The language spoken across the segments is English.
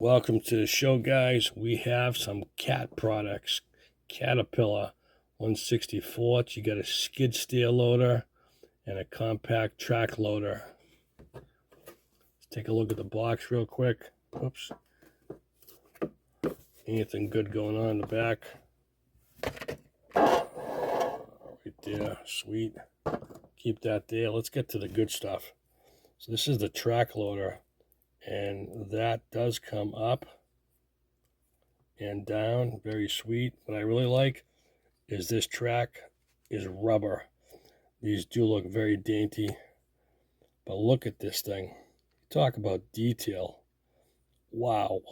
Welcome to the show, guys. We have some cat products. Caterpillar 1/64. You got a skid steer loader and a compact track loader. Let's take a look at the box real quick. Oops. Anything good going on in the back? Right there. Sweet. Keep that there. Let's get to the good stuff. So this is the track loader, and that does come up and down. Very sweet. What I really like is this track is rubber. These do look very dainty, but look at this thing. Talk about detail. Wow.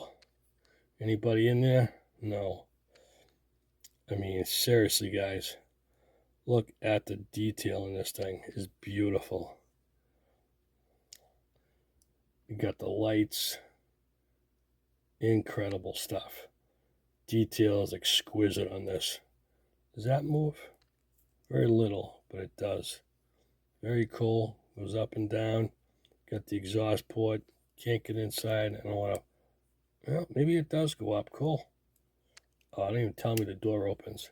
Anybody in there? No. I mean, seriously, guys, look at the detail in this thing. It's beautiful. You got the lights. Incredible stuff. Detail is exquisite on this. Does that move? Very little, but it does. Very cool. Goes up and down. Got the exhaust port. Can't get inside. I don't want to. Well, maybe it does go up. Cool. Oh, I didn't even tell me the door opens.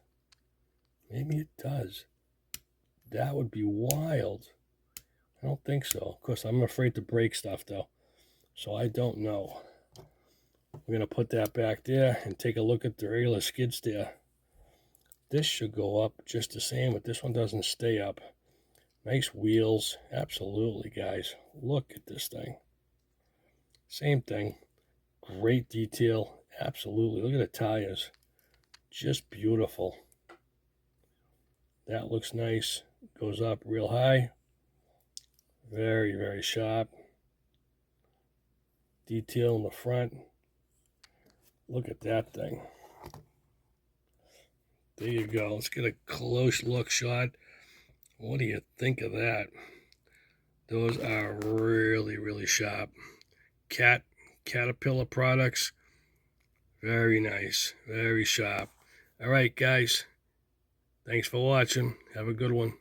Maybe it does. That would be wild. I don't think so. Of course, I'm afraid to break stuff, though. So I don't know. We're going to put that back there and take a look at the regular skid steer. This should go up just the same, but this one doesn't stay up. Nice wheels. Absolutely, guys. Look at this thing. Same thing. Great detail. Absolutely. Look at the tires. Just beautiful. That looks nice. Goes up real high. Very, very sharp. Detail in the front. Look at that thing. There you go. Let's get a close look shot. What do you think of that? Those are really, really sharp. Caterpillar products. Very nice. Very sharp. All right, guys. Thanks for watching. Have a good one.